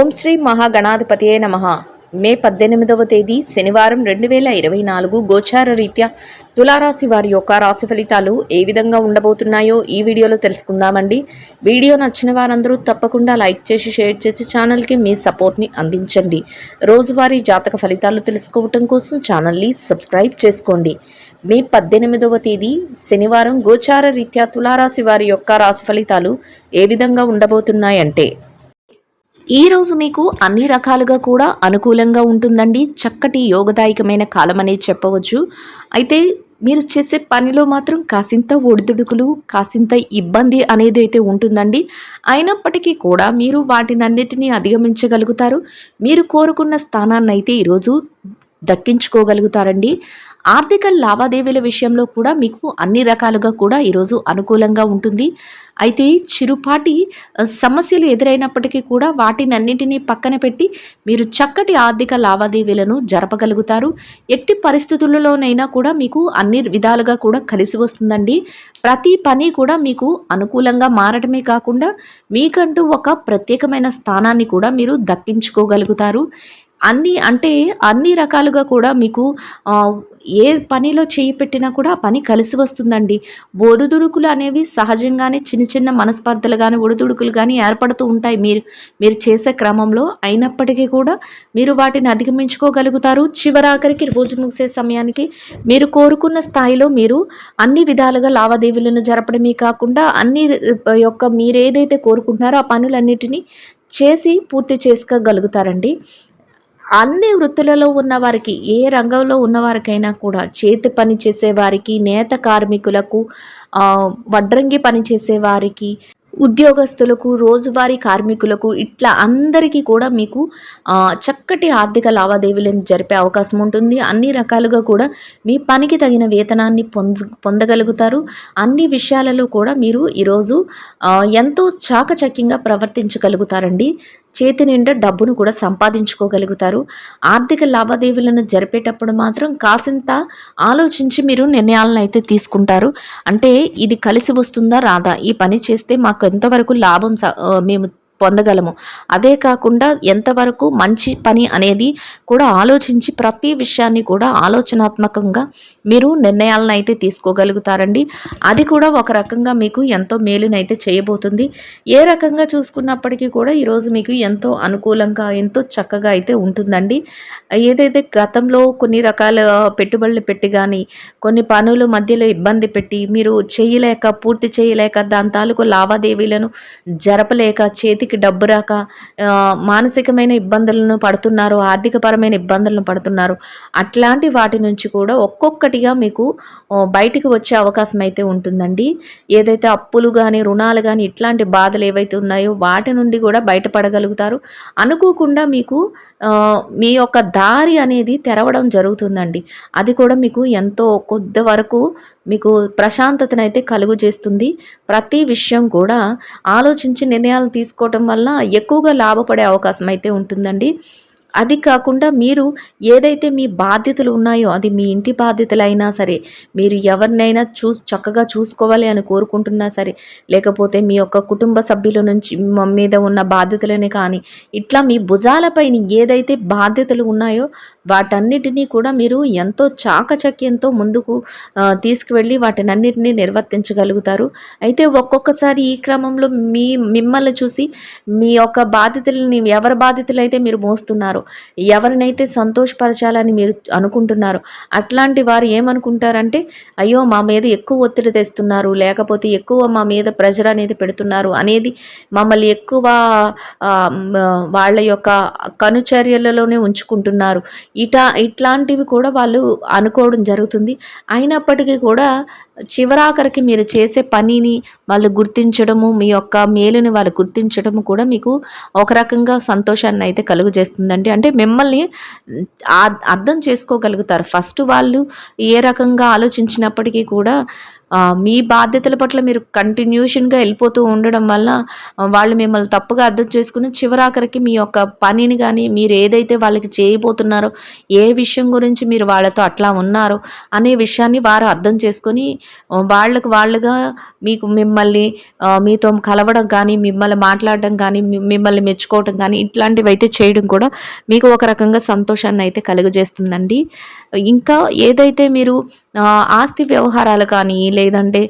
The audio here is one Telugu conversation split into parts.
ఓం శ్రీ మహాగణాధిపతియే నమః. మే 18వ తేదీ శనివారం 2024 గోచార రీత్యా తులారాశి వారి యొక్క రాశి ఫలితాలు ఏ విధంగా ఉండబోతున్నాయో ఈ వీడియోలో తెలుసుకుందామండి. వీడియో నచ్చిన వారందరూ తప్పకుండా లైక్ చేసి షేర్ చేసి ఛానల్కి మీ సపోర్ట్ని అందించండి. రోజువారీ జాతక ఫలితాలు తెలుసుకోవటం కోసం ఛానల్ని సబ్స్క్రైబ్ చేసుకోండి. మే 18వ తేదీ శనివారం గోచార రీత్యా తులారాశి వారి యొక్క రాశి ఫలితాలు ఏ విధంగా ఉండబోతున్నాయంటే, ఈరోజు మీకు అన్ని రకాలుగా కూడా అనుకూలంగా ఉంటుందండి. చక్కటి యోగదాయకమైన కాలం అనేది చెప్పవచ్చు. అయితే మీరు చేసే పనిలో మాత్రం కాసింత ఒడిదుడుకులు, కాసింత ఇబ్బంది అనేది అయితే ఉంటుందండి. అయినప్పటికీ కూడా మీరు వాటినన్నిటినీ అధిగమించగలుగుతారు. మీరు కోరుకున్న స్థానాన్ని అయితే ఈరోజు దక్కించుకోగలుగుతారండి. ఆర్థిక లావాదేవీల విషయంలో కూడా మీకు అన్ని రకాలుగా కూడా ఈరోజు అనుకూలంగా ఉంటుంది. అయితే చిరుపాటి సమస్యలు ఎదురైనప్పటికీ కూడా వాటినన్నింటినీ పక్కన పెట్టి మీరు చక్కటి ఆర్థిక లావాదేవీలను జరపగలుగుతారు. ఎట్టి పరిస్థితులలోనైనా కూడా మీకు అన్ని విధాలుగా కూడా కలిసి వస్తుందండి. ప్రతి పని కూడా మీకు అనుకూలంగా మారడమే కాకుండా మీకంటూ ఒక ప్రత్యేకమైన స్థానాన్ని కూడా మీరు దక్కించుకోగలుగుతారు. అన్ని రకాలుగా కూడా మీకు ఏ పనిలో చేయి పెట్టినా కూడా ఆ పని కలిసి వస్తుందండి. ఒడిదుడుకులు అనేవి సహజంగానే చిన్న చిన్న మనస్పర్ధలు కానీ ఒడిదుడుకులు కానీ ఏర్పడుతూ ఉంటాయి మీరు చేసే క్రమంలో. అయినప్పటికీ కూడా మీరు వాటిని అధిగమించుకోగలుగుతారు. చివరాఖరికి రోజు ముగిసే సమయానికి మీరు కోరుకున్న స్థాయిలో మీరు అన్ని విధాలుగా లావాదేవీలను జరపడమే కాకుండా మీరు ఏదైతే కోరుకుంటున్నారో ఆ పనులన్నిటినీ చేసి పూర్తి చేసుకోగలుగుతారండి. అన్ని వృత్తులలో ఉన్నవారికి, ఏ రంగంలో ఉన్నవారికైనా కూడా, చేతి పని చేసేవారికి, నేత కార్మికులకు, వడ్రంగి పని చేసేవారికి, ఉద్యోగస్తులకు, రోజువారీ కార్మికులకు, ఇట్లా అందరికీ కూడా మీకు చక్కటి ఆర్థిక లావాదేవీలను జరిపే అవకాశం ఉంటుంది. అన్ని రకాలుగా కూడా మీ పనికి తగిన వేతనాన్ని పొందగలుగుతారు. అన్ని విషయాలలో కూడా మీరు ఈరోజు ఎంతో చాకచక్యంగా ప్రవర్తించగలుగుతారండి. చేతి నిండా డబ్బును కూడా సంపాదించుకోగలుగుతారు. ఆర్థిక లావాదేవీలను జరిపేటప్పుడు మాత్రం కాసింత ఆలోచించి మీరు నిర్ణయాలను అయితే తీసుకుంటారు. అంటే ఇది కలిసి వస్తుందా రాదా, ఈ పని చేస్తే మాకు ఎంతవరకు లాభం మేము పొందగలము, అదే కాకుండా ఎంతవరకు మంచి పని అనేది కూడా ఆలోచించి ప్రతి విషయాన్ని కూడా ఆలోచనాత్మకంగా మీరు నిర్ణయాలను అయితే తీసుకోగలుగుతారండి. అది కూడా ఒక రకంగా మీకు ఎంతో మేలునైతే చేయబోతుంది. ఏ రకంగా చూసుకున్నప్పటికీ కూడా ఈరోజు మీకు ఎంతో అనుకూలంగా, ఎంతో చక్కగా అయితే ఉంటుందండి. ఏదైతే గతంలో కొన్ని రకాల పెట్టుబడులు పెట్టి కానీ, కొన్ని పనులు మధ్యలో ఇబ్బంది పెట్టి మీరు పూర్తి చేయలేక, దాని తాలూకు లావాదేవీలను జరపలేక, చేతికి డబ్బు రాక మానసికమైన ఇబ్బందులను పడుతున్నారు, ఆర్థికపరమైన ఇబ్బందులను పడుతున్నారు. అట్లాంటి వాటి నుంచి కూడా ఒక్కొక్కటిగా మీకు బయటికి వచ్చే అవకాశం అయితే ఉంటుందండి. ఏదైతే అప్పులు కానీ, రుణాలు కానీ, ఇట్లాంటి బాధలు ఏవైతే ఉన్నాయో వాటి నుండి కూడా బయటపడగలుగుతారు. అనుకోకుండా మీకు మీ యొక్క దారి అనేది తెరవడం జరుగుతుందండి. అది కూడా మీకు ఎంతో కొద్ది వరకు మీకు ప్రశాంతతనైతే కలుగు చేస్తుంది. ప్రతి విషయం కూడా ఆలోచించి నిర్ణయాలు తీసుకోవటం వల్ల ఎక్కువగా లాభపడే అవకాశం అయితే ఉంటుందండి. అది కాకుండా మీరు ఏదైతే మీ బాధ్యతలు ఉన్నాయో, అది మీ ఇంటి బాధ్యతలైనా సరే, మీరు ఎవరినైనా చక్కగా చూసుకోవాలి అని కోరుకుంటున్నా సరే, లేకపోతే మీ యొక్క కుటుంబ సభ్యుల నుంచి మీద ఉన్న బాధ్యతలనే కానీ, ఇట్లా మీ భుజాలపైన ఏదైతే బాధ్యతలు ఉన్నాయో వాటన్నిటినీ కూడా మీరు ఎంతో చాకచక్యంతో ముందుకు తీసుకువెళ్ళి వాటినన్నిటినీ నిర్వర్తించగలుగుతారు. అయితే ఒక్కొక్కసారి ఈ క్రమంలో మిమ్మల్ని చూసి మీ యొక్క బాధ్యతలని, ఎవరి బాధ్యతలు అయితే మీరు మోస్తున్నారో, ఎవరినైతే సంతోషపరచాలని మీరు అనుకుంటున్నారో అట్లాంటి వారు ఏమనుకుంటారంటే, అయ్యో మా మీద ఎక్కువ ఒత్తిడి తెస్తున్నారు, లేకపోతే ఎక్కువ మా మీద ప్రెషర్ అనేది పెడుతున్నారు అనేది, మమ్మల్ని ఎక్కువ వాళ్ళ యొక్క కనుచర్యలలోనే ఉంచుకుంటున్నారు, ఇట్లాంటివి కూడా వాళ్ళు అనుకోవడం జరుగుతుంది. అయినప్పటికీ కూడా చివరాఖరికి మీరు చేసే పనిని వాళ్ళు గుర్తించడము, మీ యొక్క మేలుని వాళ్ళు గుర్తించడము కూడా మీకు ఒక రకంగా సంతోషాన్ని అయితే కలుగు చేస్తుందండి. అంటే మిమ్మల్ని అర్థం చేసుకోగలుగుతారు. ఫస్ట్ వాళ్ళు ఏ రకంగా ఆలోచించినప్పటికీ కూడా మీ బాధ్యతల పట్ల మీరు కంటిన్యూషన్‌గా వెళ్ళిపోతూ ఉండడం వల్ల వాళ్ళు మిమ్మల్ని తప్పుగా అర్థం చేసుకొని చివరాఖరికి మీ యొక్క పనిని గాని, మీరు ఏదైతే వాళ్ళకి చేయబోతున్నారో, ఏ విషయం గురించి మీరు వాళ్ళతో అట్లా ఉన్నారో అనే విషయాన్ని వారు అర్థం చేసుకొని వాళ్ళకి వాళ్ళుగా మిమ్మల్ని మీతో కలవడం కానీ, మిమ్మల్ని మాట్లాడడం కానీ, మిమ్మల్ని మెచ్చుకోవటం కానీ ఇట్లాంటివైతే చేయడం కూడా మీకు ఒక రకంగా సంతోషాన్నయితే కలుగజేస్తుందండి. ఇంకా ఏదైతే మీరు ఆస్తి వ్యవహారాలు కానీ, లేదంటే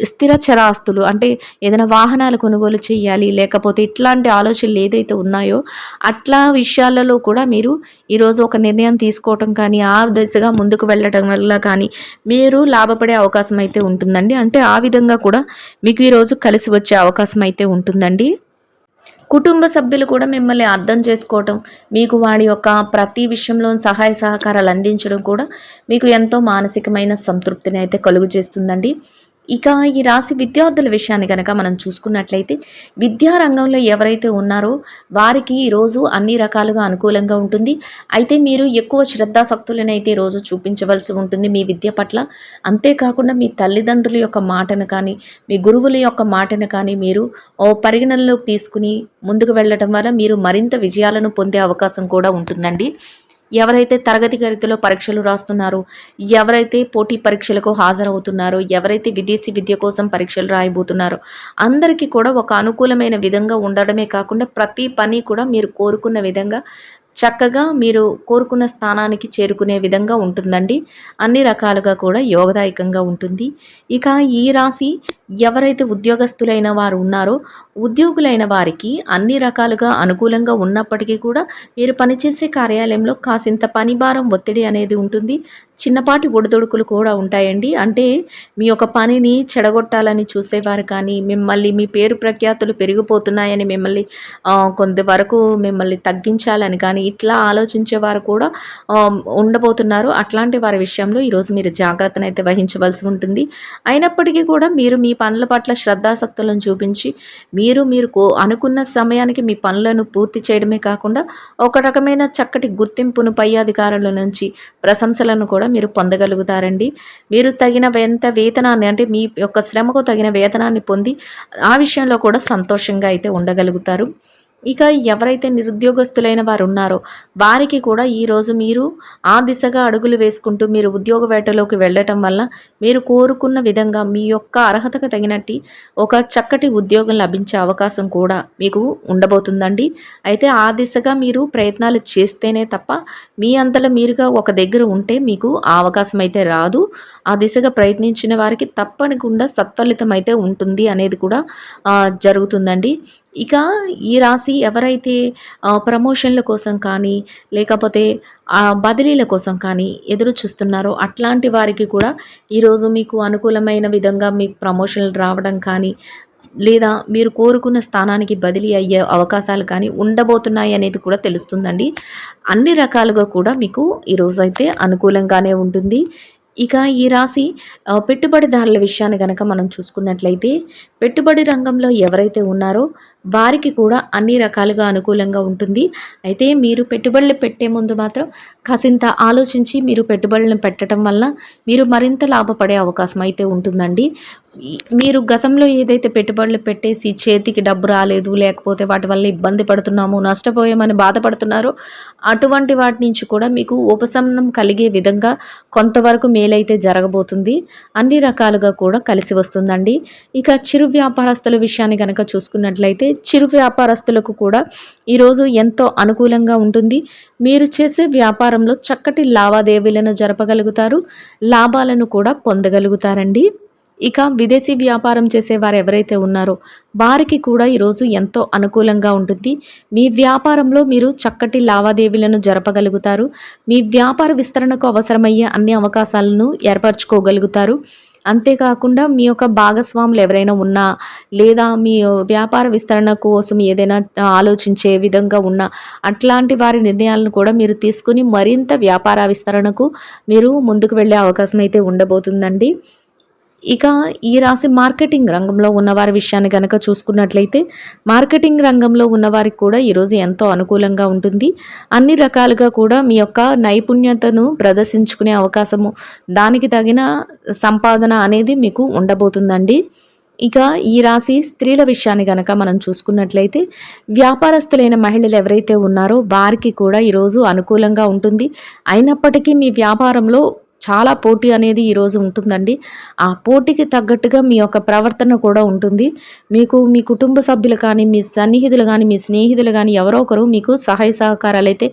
స్థిర చరాస్తులు అంటే ఏదైనా వాహనాలు కొనుగోలు చేయాలి, లేకపోతే ఇట్లాంటి ఆలోచనలు ఏదైతే ఉన్నాయో అట్లా విషయాలలో కూడా మీరు ఈరోజు ఒక నిర్ణయం తీసుకోవటం కానీ, ఆ దిశగా ముందుకు వెళ్ళటం వల్ల కానీ మీరు లాభపడే అవకాశం అయితే ఉంటుందండి. అంటే ఆ విధంగా కూడా మీకు ఈరోజు కలిసి వచ్చే అవకాశం అయితే ఉంటుందండి. కుటుంబ సభ్యులు కూడా మిమ్మల్ని అర్థం చేసుకోవటం, మీకు వాడి యొక్క ప్రతి విషయంలో సహాయ సహకారాలు అందించడం కూడా మీకు ఎంతో మానసికమైన సంతృప్తిని అయితే కలుగు చేస్తుందండి. ఇక ఈ రాశి విద్యార్థుల విషయాన్ని కనుక మనం చూసుకున్నట్లయితే విద్యా రంగంలో ఎవరైతే ఉన్నారో వారికి ఈరోజు అన్ని రకాలుగా అనుకూలంగా ఉంటుంది. అయితే మీరు ఎక్కువ శ్రద్ధాశక్తులను అయితే ఈరోజు చూపించవలసి ఉంటుంది మీ విద్య పట్ల. అంతేకాకుండా మీ తల్లిదండ్రుల యొక్క మాటను కానీ, మీ గురువుల యొక్క మాటను కానీ మీరు పరిగణనలోకి తీసుకుని ముందుకు వెళ్ళటం వల్ల మీరు మరింత విజయాలను పొందే అవకాశం కూడా ఉంటుందండి. ఎవరైతే తరగతి గదిలో పరీక్షలు రాస్తున్నారో, ఎవరైతే పోటీ పరీక్షలకు హాజరవుతున్నారో, ఎవరైతే విదేశీ విద్య కోసం పరీక్షలు రాయబోతున్నారో అందరికీ కూడా ఒక అనుకూలమైన విధంగా ఉండడమే కాకుండా ప్రతి పని కూడా మీరు కోరుకున్న విధంగా చక్కగా మీరు కోరుకున్న స్థానానికి చేరుకునే విధంగా ఉంటుందండి. అన్ని రకాలుగా కూడా యోగదాయకంగా ఉంటుంది. ఇక ఈ రాశి ఎవరైతే ఉద్యోగస్తులైన వారు ఉన్నారో ఉద్యోగులైన వారికి అన్ని రకాలుగా అనుకూలంగా ఉన్నప్పటికీ కూడా మీరు పనిచేసే కార్యాలయంలో కాసింత పని భారం ఒత్తిడి అనేది ఉంటుంది. చిన్నపాటి ఒడిదుడుకులు కూడా ఉంటాయండి. అంటే మీ యొక్క పనిని చెడగొట్టాలని చూసేవారు కానీ, మిమ్మల్ని మీ పేరు ప్రఖ్యాతులు పెరిగిపోతున్నాయని మిమ్మల్ని కొంతవరకు మిమ్మల్ని తగ్గించాలని కానీ ఇట్లా ఆలోచించేవారు కూడా ఉండబోతున్నారు. అట్లాంటి వారి విషయంలో ఈరోజు మీరు జాగ్రత్తనైతే వహించవలసి ఉంటుంది. అయినప్పటికీ కూడా మీరు మీ పనుల పట్ల శ్రద్ధాసక్తులను చూపించి మీరు అనుకున్న సమయానికి మీ పనులను పూర్తి చేయడమే కాకుండా ఒక రకమైన చక్కటి గుర్తింపును పై అధికారుల నుంచి ప్రశంసలను కూడా మీరు పొందగలుగుతారండి. మీరు తగిన వేతనాన్ని అంటే మీ యొక్క శ్రమకు తగిన వేతనాన్ని పొంది ఆ విషయంలో కూడా సంతోషంగా అయితే ఉండగలుగుతారు. ఇక ఎవరైతే నిరుద్యోగస్తులైన వారు ఉన్నారో వారికి కూడా ఈరోజు మీరు ఆ దిశగా అడుగులు వేసుకుంటూ మీరు ఉద్యోగ వేటలోకి వెళ్ళటం వల్ల మీరు కోరుకున్న విధంగా మీ యొక్క అర్హతకు తగినట్టు ఒక చక్కటి ఉద్యోగం లభించే అవకాశం కూడా మీకు ఉండబోతుందండి. అయితే ఆ దిశగా మీరు ప్రయత్నాలు చేస్తేనే తప్ప మీ అంతలో మీరుగా ఒక దగ్గర ఉంటే మీకు ఆ అవకాశం అయితే రాదు. ఆ దిశగా ప్రయత్నించిన వారికి తప్పకుండా సత్ఫలితం అయితే ఉంటుంది అనేది కూడా జరుగుతుందండి. ఇక ఈ రాశి ఎవరైతే ప్రమోషన్ల కోసం కానీ, లేకపోతే బదిలీల కోసం కానీ ఎదురు చూస్తున్నారో అట్లాంటి వారికి కూడా ఈరోజు మీకు అనుకూలమైన విధంగా మీకు ప్రమోషన్లు రావడం కానీ, లేదా మీరు కోరుకున్న స్థానానికి బదిలీ అయ్యే అవకాశాలు కానీ ఉండబోతున్నాయి అనేది కూడా తెలుస్తుందండి. అన్ని రకాలుగా కూడా మీకు ఈరోజైతే అనుకూలంగానే ఉంటుంది. ఇక ఈ రాశి పెట్టుబడిదారుల విషయాన్ని గనక మనం చూసుకున్నట్లయితే పెట్టుబడి రంగంలో ఎవరైతే ఉన్నారో వారికి కూడా అన్ని రకాలుగా అనుకూలంగా ఉంటుంది. అయితే మీరు పెట్టుబడులు పెట్టే ముందు మాత్రం కాసింత ఆలోచించి మీరు పెట్టుబడులను పెట్టడం వల్ల మీరు మరింత లాభపడే అవకాశం అయితే ఉంటుందండి. మీరు గతంలో ఏదైతే పెట్టుబడులు పెట్టేసి చేతికి డబ్బు రాలేదు, లేకపోతే వాటి వల్ల ఇబ్బంది పడుతున్నాము, నష్టపోయామని బాధపడుతున్నారో అటువంటి వాటి నుంచి కూడా మీకు ఉపశమనం కలిగే విధంగా కొంతవరకు మేలైతే జరగబోతుంది. అన్ని రకాలుగా కూడా కలిసి వస్తుందండి. ఇక చిరు వ్యాపారస్తుల విషయాన్ని కనుక చూసుకున్నట్లయితే చిరు వ్యాపారస్తులకు కూడా ఈరోజు ఎంతో అనుకూలంగా ఉంటుంది. మీరు చేసే వ్యాపారంలో చక్కటి లావాదేవీలను జరపగలుగుతారు, లాభాలను కూడా పొందగలుగుతారండి. ఇక విదేశీ వ్యాపారం చేసేవారు ఎవరైతే ఉన్నారో వారికి కూడా ఈరోజు ఎంతో అనుకూలంగా ఉంటుంది. మీ వ్యాపారంలో మీరు చక్కటి లావాదేవీలను జరపగలుగుతారు. మీ వ్యాపార విస్తరణకు అవసరమయ్యే అన్ని అవకాశాలను ఏర్పరచుకోగలుగుతారు. అంతేకాకుండా మీ యొక్క భాగస్వాములు ఎవరైనా ఉన్నా, లేదా మీ వ్యాపార విస్తరణ కోసం ఏదైనా ఆలోచించే విధంగా ఉన్న అట్లాంటి వారి నిర్ణయాలను కూడా మీరు తీసుకుని మరింత వ్యాపార విస్తరణకు మీరు ముందుకు వెళ్ళే అవకాశం అయితే ఉండబోతుందండి. ఇక ఈ రాశి మార్కెటింగ్ రంగంలో ఉన్నవారి విషయాన్ని గనక చూసుకున్నట్లయితే మార్కెటింగ్ రంగంలో ఉన్నవారికి కూడా ఈరోజు ఎంతో అనుకూలంగా ఉంటుంది. అన్ని రకాలుగా కూడా మీ యొక్క నైపుణ్యతను ప్రదర్శించుకునే అవకాశము, దానికి తగిన సంపాదన అనేది మీకు ఉండబోతుందండి. ఇక ఈ రాశి స్త్రీల విషయాన్ని గనక మనం చూసుకున్నట్లయితే వ్యాపారస్తులైన మహిళలు ఎవరైతే ఉన్నారో వారికి కూడా ఈరోజు అనుకూలంగా ఉంటుంది. అయినప్పటికీ మీ వ్యాపారంలో చాలా పోటీ అనేది ఈరోజు ఉంటుందండి. ఆ పోటీకి తగ్గట్టుగా మీ యొక్క ప్రవర్తన కూడా ఉంటుంది. మీకు మీ కుటుంబ సభ్యులు కానీ, మీ సన్నిహితులు కానీ, మీ స్నేహితులు కానీ ఎవరో ఒకరు మీకు సహాయ సహకారాలైతే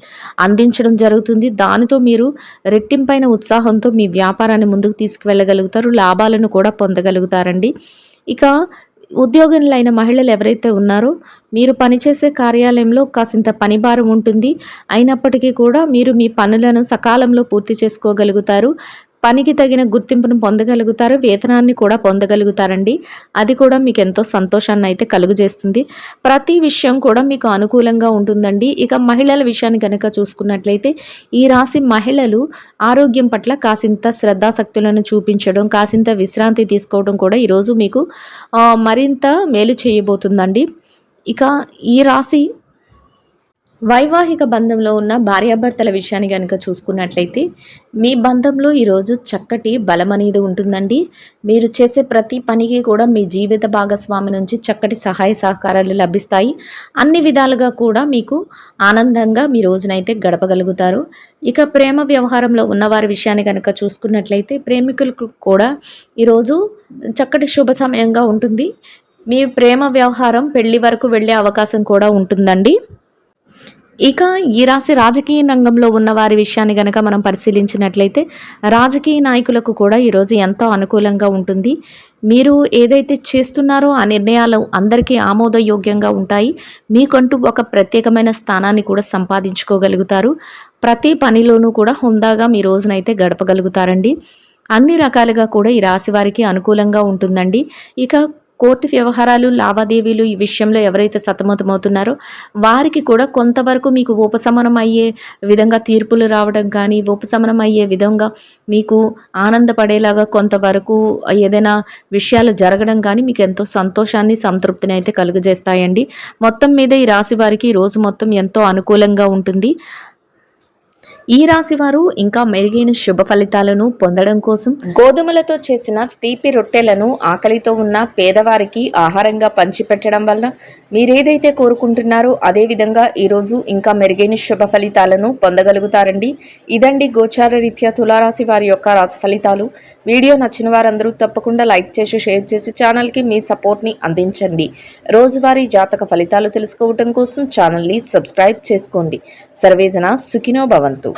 అందించడం జరుగుతుంది. దానితో మీరు రెట్టింపైన ఉత్సాహంతో మీ వ్యాపారాన్ని ముందుకు తీసుకువెళ్ళగలుగుతారు. లాభాలను కూడా పొందగలుగుతారండి. ఇక ఉద్యోగులైన మహిళలు ఎవరైతే ఉన్నారో మీరు పనిచేసే కార్యాలయంలో కాసింత పనిభారం ఉంటుంది. అయినప్పటికీ కూడా మీరు మీ పనులను సకాలంలో పూర్తి చేసుకోగలుగుతారు. పనికి తగిన గుర్తింపును పొందగలుగుతారు. వేతనాన్ని కూడా పొందగలుగుతారండి. అది కూడా మీకు ఎంతో సంతోషాన్ని అయితే కలుగజేస్తుంది. ప్రతి విషయం కూడా మీకు అనుకూలంగా ఉంటుందండి. ఇక మహిళల విషయాన్ని కనుక చూసుకున్నట్లయితే ఈ రాశి మహిళలు ఆరోగ్యం పట్ల కాసింత శ్రద్ధాశక్తులను చూపించడం, కాసింత విశ్రాంతి తీసుకోవడం కూడా ఈరోజు మీకు మరింత మేలు చేయబోతుందండి. ఇక ఈ రాశి వైవాహిక బంధంలో ఉన్న భార్యాభర్తల విషయాన్ని కనుక చూసుకున్నట్లయితే మీ బంధంలో ఈరోజు చక్కటి బలం అనేది ఉంటుందండి. మీరు చేసే ప్రతి పనికి కూడా మీ జీవిత భాగస్వామి నుంచి చక్కటి సహాయ సహకారాలు లభిస్తాయి. అన్ని విధాలుగా కూడా మీకు ఆనందంగా మీ రోజునైతే గడపగలుగుతారు. ఇక ప్రేమ వ్యవహారంలో ఉన్నవారి విషయాన్ని కనుక చూసుకున్నట్లయితే ప్రేమికులకు కూడా ఈరోజు చక్కటి శుభ సమయంగా ఉంటుంది. మీ ప్రేమ వ్యవహారం పెళ్లి వరకు వెళ్ళే అవకాశం కూడా ఉంటుందండి. ఇక ఈ రాశి రాజకీయ రంగంలో ఉన్న వారి విషయాన్ని గనక మనం పరిశీలించినట్లయితే రాజకీయ నాయకులకు కూడా ఈరోజు ఎంతో అనుకూలంగా ఉంటుంది. మీరు ఏదైతే చేస్తున్నారో ఆ నిర్ణయాలు అందరికీ ఆమోదయోగ్యంగా ఉంటాయి. మీకంటూ ఒక ప్రత్యేకమైన స్థానాన్ని కూడా సంపాదించుకోగలుగుతారు. ప్రతి పనిలోనూ కూడా హుందాగా మీ రోజునైతే గడపగలుగుతారండి. అన్ని రకాలుగా కూడా ఈ రాశి వారికి అనుకూలంగా ఉంటుందండి. ఇక కోర్టు వ్యవహారాలు, లావాదేవీలు ఈ విషయంలో ఎవరైతే సతమతమవుతున్నారో వారికి కూడా కొంతవరకు మీకు ఉపశమనం అయ్యే విధంగా తీర్పులు రావడం కానీ, ఉపశమనం అయ్యే విధంగా మీకు ఆనందపడేలాగా కొంతవరకు ఏదైనా విషయాలు జరగడం కానీ మీకు ఎంతో సంతోషాన్ని, సంతృప్తిని అయితే కలుగజేస్తాయండి. మొత్తం మీద ఈ రాశి వారికి ఈ రోజు మొత్తం ఎంతో అనుకూలంగా ఉంటుంది. ఈ రాశి వారు ఇంకా మెరుగైన శుభ ఫలితాలను పొందడం కోసం గోధుమలతో చేసిన తీపి రొట్టెలను ఆకలితో ఉన్న పేదవారికి ఆహారంగా పంచిపెట్టడం వల్ల మీరేదైతే కోరుకుంటున్నారో అదే విధంగా ఈరోజు ఇంకా మెరుగైన శుభ ఫలితాలను పొందగలుగుతారండి. ఇదండి గోచార రీత్యా తులారాశి వారి యొక్క రాశి ఫలితాలు. వీడియో నచ్చిన వారందరూ తప్పకుండా లైక్ చేసి, షేర్ చేసి ఛానల్కి మీ సపోర్ట్ని అందించండి. రోజువారీ జాతక ఫలితాలు తెలుసుకోవడం కోసం ఛానల్ని సబ్స్క్రైబ్ చేసుకోండి. సర్వేజన సుఖినో భవంతు.